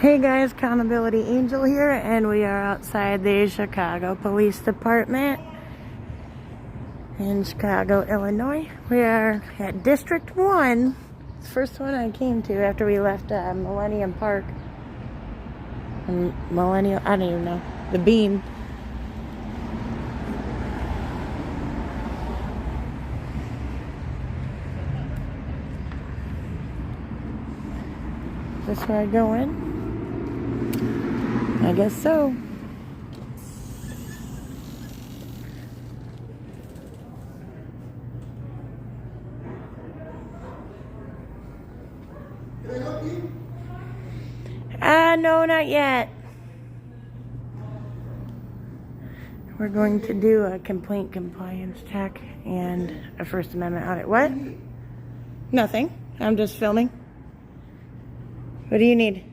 Hey guys, Accountability Angel here, and we are outside the Chicago Police Department in Chicago, Illinois. We are at District 1. It's the first one I came to after we left Millennium Park. I don't even know. The Beam. Is this where I go in? I guess so. Can I help you? No, not yet. We're going to do a complaint compliance check and a First Amendment audit. What? Nothing. I'm just filming. What do you need?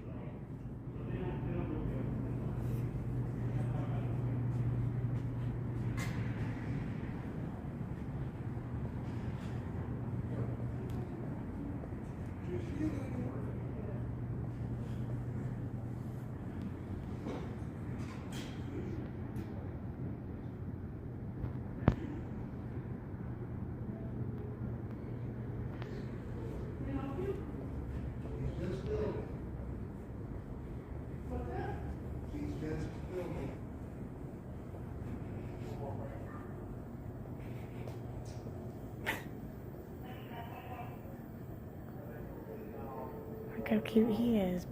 Look how cute he is.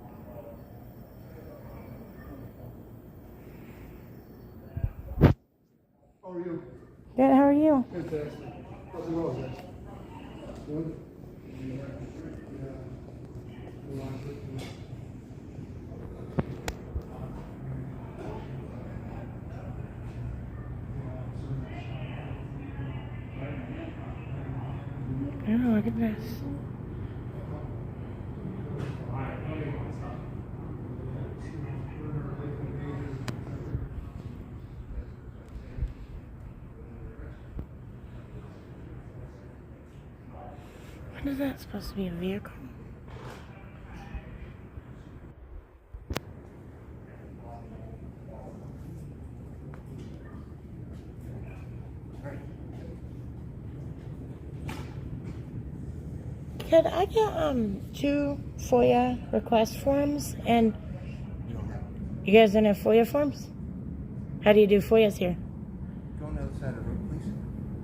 How are you? Good, how are you? Fantastic. How's it going, guys? Good? Oh, look at this. What is that supposed to be, a vehicle? Could I get 2 FOIA request forms? And you guys don't have FOIA forms? How do you do FOIAs here? Go on the other side of the road, please.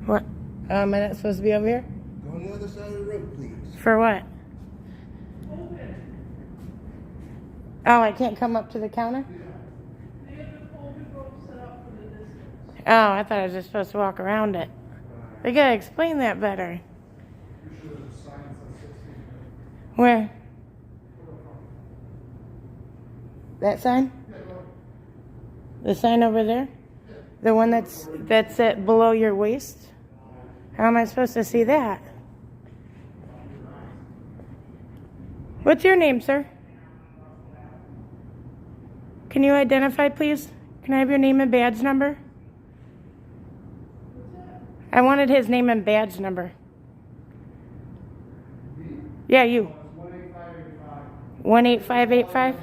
What? Am I not supposed to be over here? Go on the other side of the road, please. For what? Oh, I can't come up to the counter? Oh, I thought I was just supposed to walk around it. They gotta explain that better. Where? That sign? The sign over there? The one that's at below your waist? How am I supposed to see that? What's your name, sir? Can you identify, please? Can I have your name and badge number? I wanted his name and badge number. Yeah, you. 18585.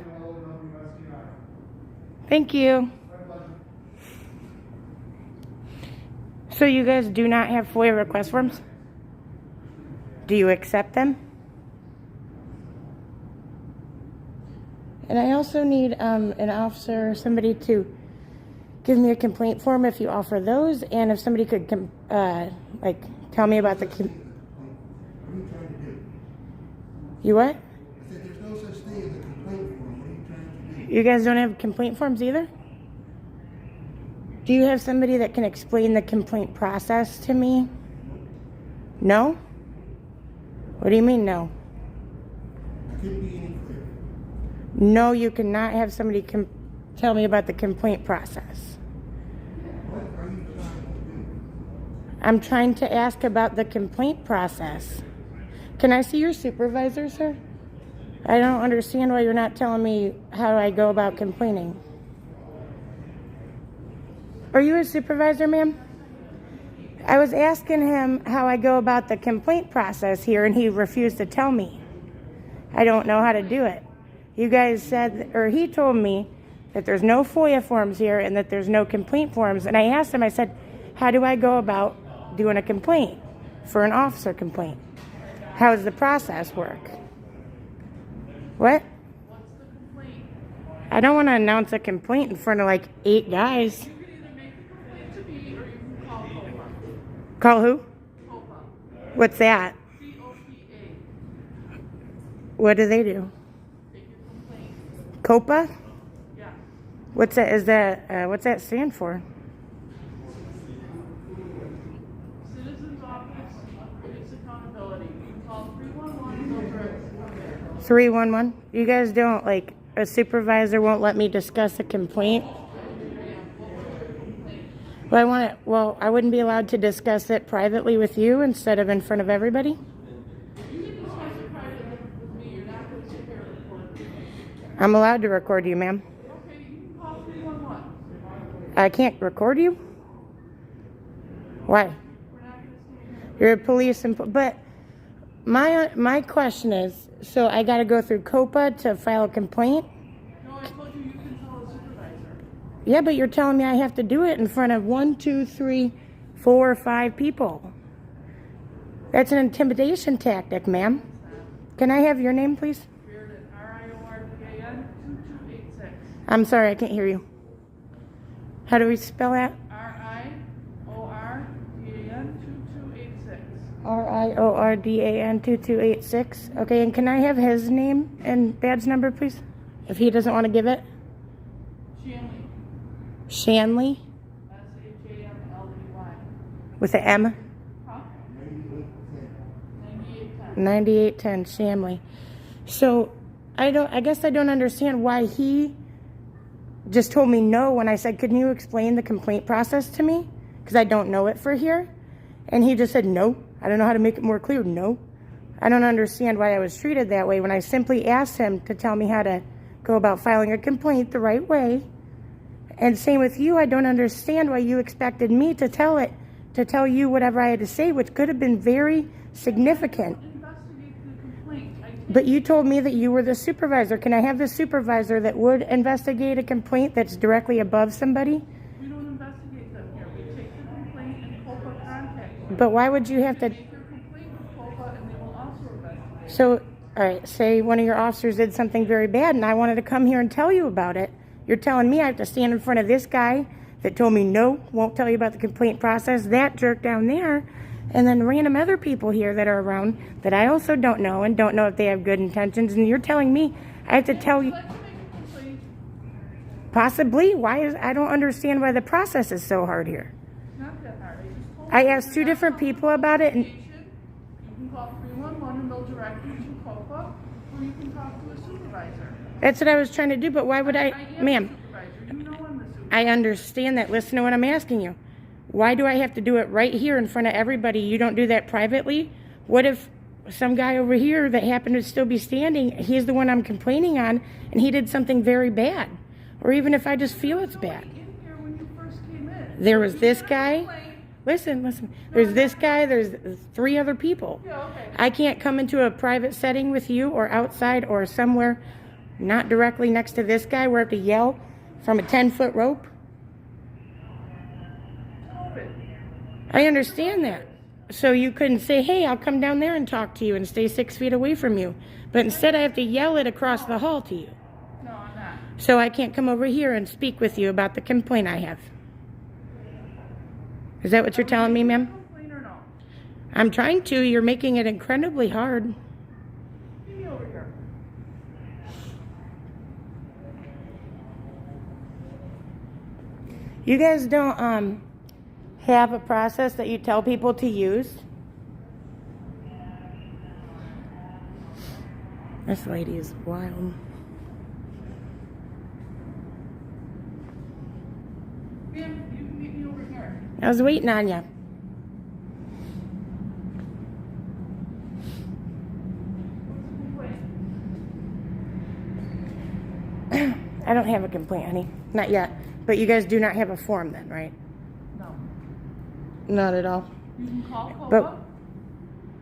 Thank you. So you guys do not have FOIA request forms? Do you accept them? And I also need an officer, somebody to give me a complaint form if you offer those, and if somebody could tell me about the. What are you trying to do? You what? I said there's no such thing as a complaint form. What are you trying to do? You guys don't have complaint forms either? Do you have somebody that can explain the complaint process to me? No? What do you mean no? I couldn't be any clearer. No, you cannot have somebody tell me about the complaint process. What are you trying to do? I'm trying to ask about the complaint process. Can I see your supervisor, sir? I don't understand why you're not telling me how I go about complaining. Are you a supervisor, ma'am? I was asking him how I go about the complaint process here, and he refused to tell me. I don't know how to do it. you guys said, or he told me that there's no FOIA forms here and that there's no complaint forms. And I asked him, I said, how do I go about doing a complaint for an officer complaint? How does the process work? What? What's the complaint? I don't want to announce a complaint in front of like 8 guys. You can either make the complaint to me or you can call COPA. Call who? COPA. What's that? COPA. What do they do? Take your complaint. COPA? Yeah. What's that? Is that what's that stand for? Citizens Office of Police Accountability. You can call 311 they'll direct you from there. 311. You guys don't like a supervisor won't let me discuss a complaint. Well, I want it. Well, I wouldn't be allowed to discuss it privately with you instead of in front of everybody. You can discuss it privately with me. You're not going to sit here and record me. I'm allowed to record you, ma'am. Okay, you can call 311. I can't record you. Why? We're not going to stay here. You're a police but my question is, so I got to go through COPA to file a complaint? No, I told you you can tell a supervisor. Yeah, but you're telling me I have to do it in front of 1, 2, 3, 4, 5 people. That's an intimidation tactic, ma'am. Can I have your name, please? Reardon, RIORDAN 2286. I'm sorry, I can't hear you. How do we spell that? RIORDAN 2286. RIORDAN 2286. Okay, and can I have his name and badge number, please? If he doesn't want to give it. Shanley. Shanley SHAMLEY. with an M. Huh? 9810. 9810 Shanley. So I guess I don't understand why he just told me no when I said, "Can you explain the complaint process to me?" Because I don't know it for here. And he just said, "No, I don't know how to make it more clear." No. I don't understand why I was treated that way when I simply asked him to tell me how to go about filing a complaint the right way. And same with you, I don't understand why you expected me to tell you whatever I had to say, which could have been very significant. Investigate the complaint. But you told me that you were the supervisor. Can I have the supervisor that would investigate a complaint that's directly above somebody? We don't investigate them here. We take the complaint and COPA contact you. But why would you have to... Make your complaint with COPA and they will also investigate. So, all right, say one of your officers did something very bad and I wanted to come here and tell you about it. You're telling me I have to stand in front of this guy that told me no, won't tell you about the complaint process, that jerk down there, and then random other people here that are around that I also don't know and don't know if they have good intentions, and you're telling me I have to tell you... Would you like to make a complaint? Possibly. I don't understand why the process is so hard here. It's not that hard. I just told I you asked two you're not different calling people about it, and You can call 311 and they'll direct you to COPA, or you can talk to a supervisor. that's what I was trying to do, but why would I... am Ma'am, the supervisor. You know I'm the supervisor. I understand that. Listen to what I'm asking you. Why do I have to do it right here in front of everybody? You don't do that privately? What if some guy over here that happened to still be standing, he's the one I'm complaining on, and he did something very bad? Or even if I just feel it's bad. In here when you first came in. There was this You guy. complained. Listen. There's this guy. There's 3 other people. Yeah, okay. I can't come into a private setting with you or outside or somewhere not directly next to this guy where I have to yell from a 10-foot rope. COVID. I understand that. So you couldn't say, "Hey, I'll come down there and talk to you and stay 6 feet away from you." But instead I have to yell it across the hall to you. No, I'm not. So I can't come over here and speak with you about the complaint I have. Is that what you're telling me, ma'am? Complain or no? I'm trying to. You're making it incredibly hard. Give me over here. You guys don't have a process that you tell people to use? This lady is wild. Ma'am, you can meet me over here. I was waiting on you. What's the complaint? I don't have a complaint, honey. Not yet. But you guys do not have a form then, right? No. Not at all. You can call COPA. But-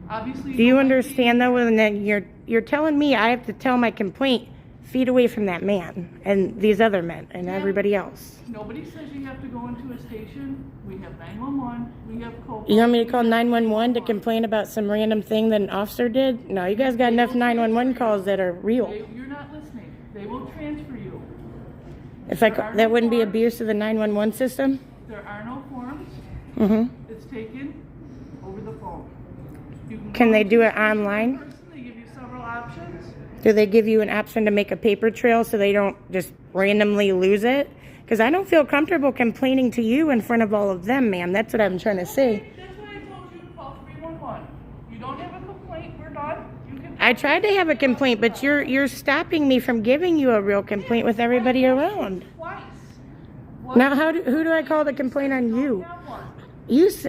Obviously. Do you don't like understand though when then you're telling me I have to tell my complaint feet away from that man and these other men and everybody else. Nobody says you have to go into a station. We have 911. We have code. You want me to call 911 to complain about some random thing that an officer did? No, you guys got enough 911 calls that are real. You're not listening. They will transfer you. If that wouldn't be abuse of the 911 system? There are no forms. Mm-hmm. It's taken over the phone. You Can they go do to it the online? person, they give you several options. Do they give you an option to make a paper trail so they don't just randomly lose it? Because I don't feel comfortable complaining to you in front of all of them, ma'am. That's what I'm trying to say. That's why I told you to call 311. You don't have a complaint, we're done. You can. I tried to have a complaint, but you're stopping me from giving you a real complaint with everybody around. Twice. Now, who do I call to complain on you?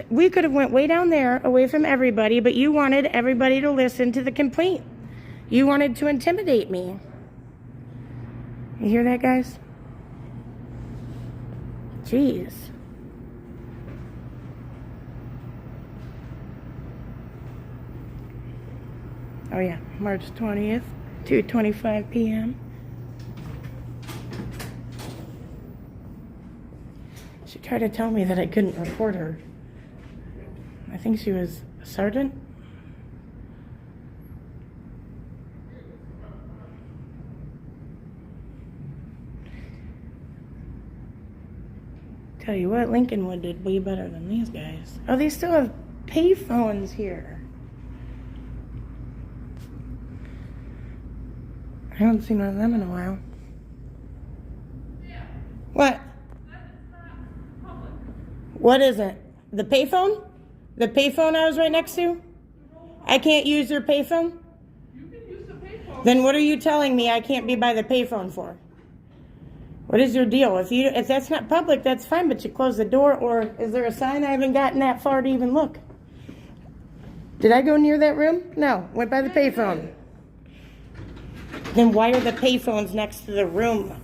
We could have went way down there, away from everybody, but you wanted everybody to listen to the complaint. You wanted to intimidate me. You hear that, guys? Jeez. Oh yeah, March 20th, 2:25 p.m. She tried to tell me that I couldn't report her. I think she was a sergeant. Tell you what, Lincolnwood did way better than these guys. Oh, they still have payphones here. I haven't seen one of them in a while. What? What is it? The payphone? The payphone I was right next to? I can't use your payphone? You can use the payphone. Then what are you telling me I can't be by the payphone for? What is your deal? If that's not public, that's fine, but you close the door, or is there a sign? I haven't gotten that far to even look. Did I go near that room? No, went by the payphone. Then why are the payphones next to the room?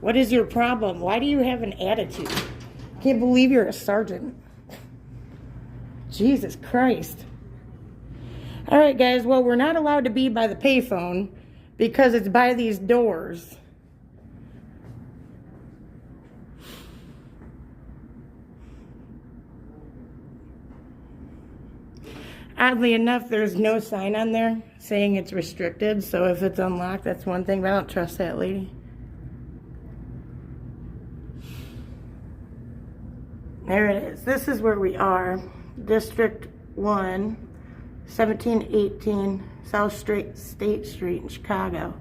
What is your problem? Why do you have an attitude? Can't believe you're a sergeant. Jesus Christ. All right, guys, well, we're not allowed to be by the payphone because it's by these doors. Oddly enough, there's no sign on there saying it's restricted, so if it's unlocked, that's one thing, but I don't trust that lady. There it is. This is where we are. District 1, 1718 South State Street in Chicago.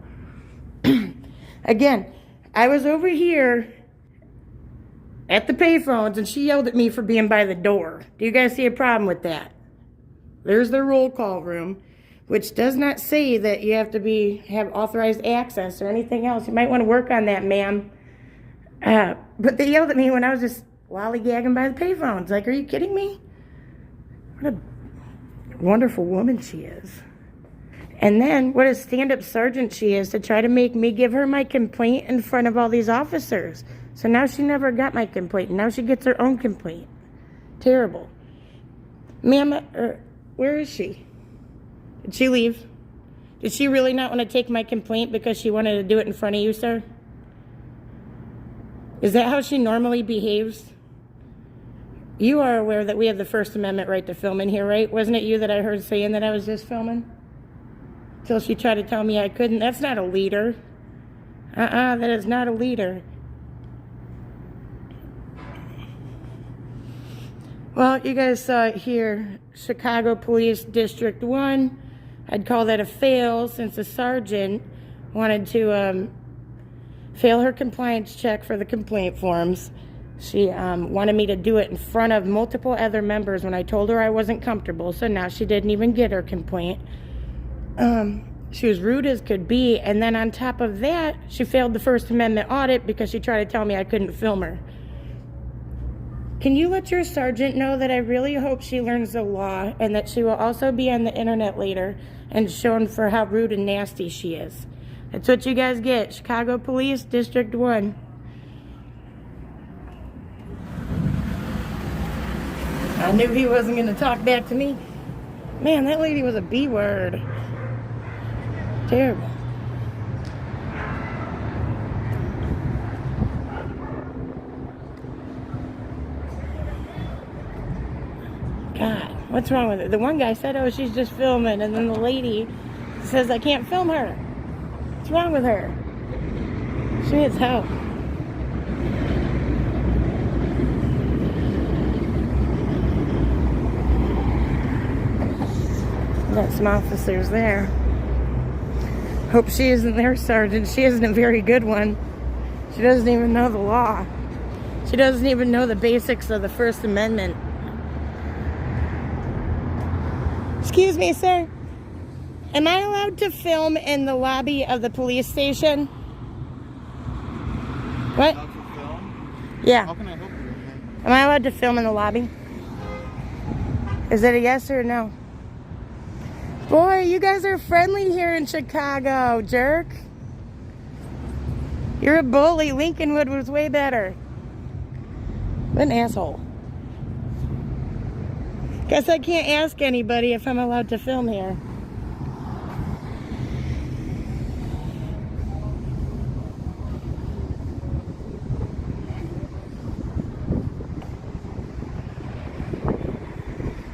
Again, I was over here at the payphones, and she yelled at me for being by the door. Do you guys see a problem with that? There's the roll call room, which does not say that you have to have authorized access or anything else. You might want to work on that, ma'am. But they yelled at me when I was just lollygagging by the payphones. Like, are you kidding me? What a wonderful woman she is. And then what a stand-up sergeant she is to try to make me give her my complaint in front of all these officers. So now she never got my complaint. Now she gets her own complaint. Terrible. Ma'am, where is she? Did she leave? Did she really not want to take my complaint because she wanted to do it in front of you, sir? Is that how she normally behaves? You are aware that we have the First Amendment right to film in here, right? Wasn't it you that I heard saying that I was just filming? Till she tried to tell me I couldn't. That's not a leader. That is not a leader. Well, you guys saw it here. Chicago Police District 1. I'd call that a fail since the sergeant wanted to fail her compliance check for the complaint forms. She wanted me to do it in front of multiple other members when I told her I wasn't comfortable, so now she didn't even get her complaint. She was rude as could be, and then on top of that, she failed the First Amendment audit because she tried to tell me I couldn't film her. Can you let your sergeant know that I really hope she learns the law and that she will also be on the internet later and shown for how rude and nasty she is? That's what you guys get. Chicago Police, District 1. I knew he wasn't going to talk back to me. Man, that lady was a B word. Terrible. God, what's wrong with it? The one guy said, oh, she's just filming. And then the lady says, I can't film her. What's wrong with her? She needs help. Got some officers there. Hope she isn't their sergeant. She isn't a very good one. She doesn't even know the law. She doesn't even know the basics of the First Amendment. Excuse me, sir. Am I allowed to film in the lobby of the police station? What? Allowed to film? Yeah. How can I help you? Am I allowed to film in the lobby? Is it a yes or a no? Boy, you guys are friendly here in Chicago, jerk. You're a bully. Lincolnwood was way better. What an asshole. Guess I can't ask anybody if I'm allowed to film here.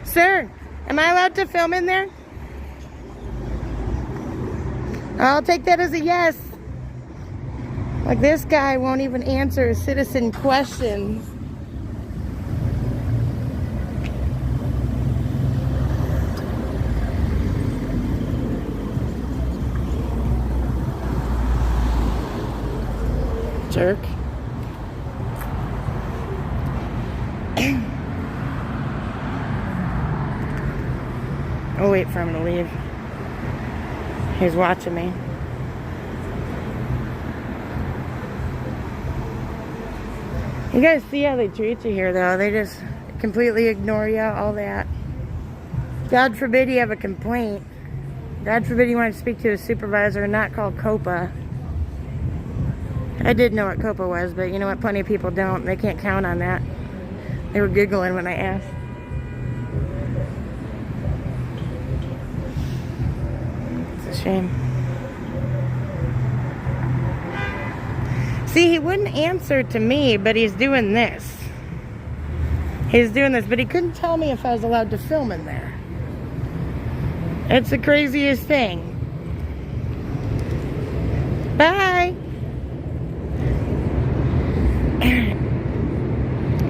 Sir, am I allowed to film in there? I'll take that as a yes. Like, this guy won't even answer citizen questions. Jerk. I'll wait for him to leave. He's watching me. You guys see how they treat you here, though? They just completely ignore you, all that. God forbid you have a complaint. God forbid you want to speak to a supervisor and not call COPA. I did know what COPA was, but you know what? Plenty of people don't. They can't count on that. They were giggling when I asked. It's a shame. See, he wouldn't answer to me, but he's doing this. He's doing this, but he couldn't tell me if I was allowed to film in there. It's the craziest thing. Bye.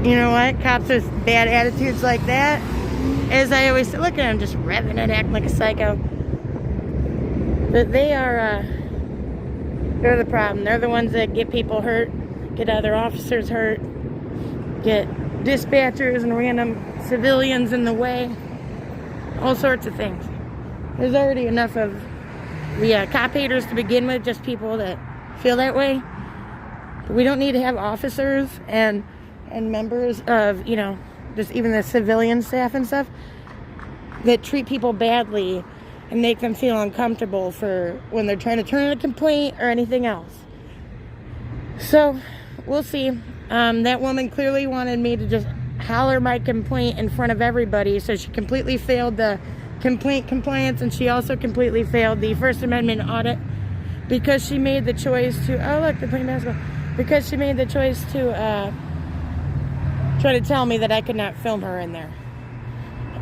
You know what? Cops with bad attitudes like that, as I always say, look at him just revving and acting like a psycho. But they are, they're the problem. They're the ones that get people hurt, get other officers hurt, get dispatchers and random civilians in the way, all sorts of things. There's already enough of the cop haters to begin with, just people that feel that way. But we don't need to have officers and members of, you know, just even the civilian staff and stuff that treat people badly and make them feel uncomfortable for when they're trying to turn in a complaint or anything else. So, we'll see. That woman clearly wanted me to just holler my complaint in front of everybody, so she completely failed the complaint compliance, and she also completely failed the First Amendment audit because she made the choice to, oh look, they're playing basketball, because she made the choice to try to tell me that I could not film her in there.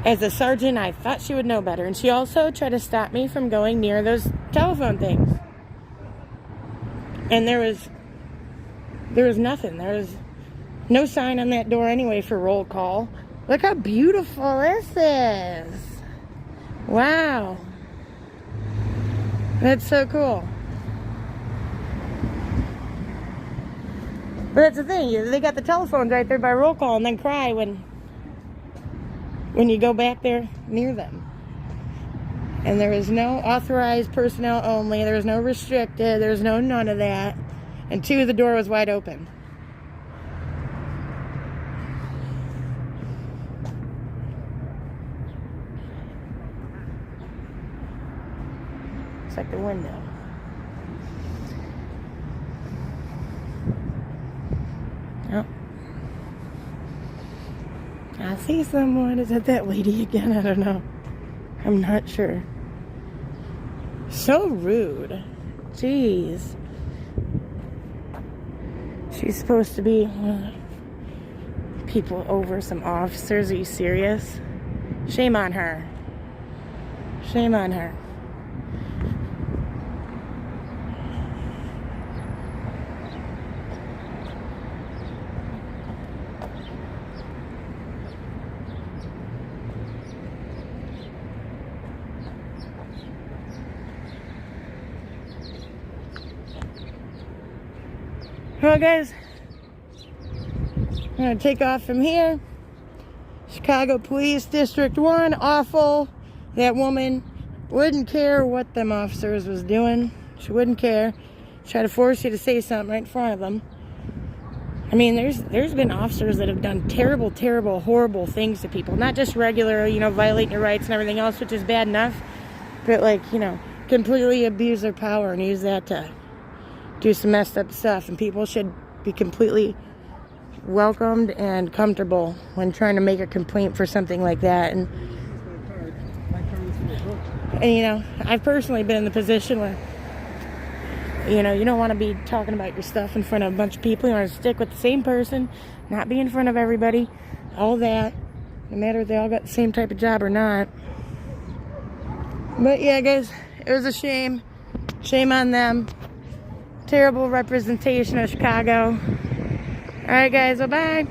As a sergeant, I thought she would know better. And she also tried to stop me from going near those telephone things. And there was nothing. There was no sign on that door anyway for roll call. Look how beautiful this is. Wow. That's so cool. But that's the thing, they got the telephones right there by roll call and then cry when you go back there near them. And there is no authorized personnel only, there was no restricted, there's no none of that. And two, the door was wide open. It's like the window. Oh. I see someone. Is it that lady again? I don't know. I'm not sure. So rude. Jeez. She's supposed to be one of the people over some officers. Are you serious? Shame on her. Shame on her. Well, guys, I'm going to take off from here. Chicago Police District 1, awful. That woman wouldn't care what them officers was doing. She wouldn't care. Try to force you to say something right in front of them. I mean, there's been officers that have done terrible, terrible, horrible things to people. Not just regular, you know, violating your rights and everything else, which is bad enough. But, like, you know, completely abuse their power and use that to do some messed up stuff. And people should be completely welcomed and comfortable when trying to make a complaint for something like that. And you know, I've personally been in the position where, you know, you don't want to be talking about your stuff in front of a bunch of people. You want to stick with the same person, not be in front of everybody, all that, no matter if they all got the same type of job or not. But yeah, guys, it was a shame. Shame on them. Terrible representation of Chicago. All right, guys, bye-bye.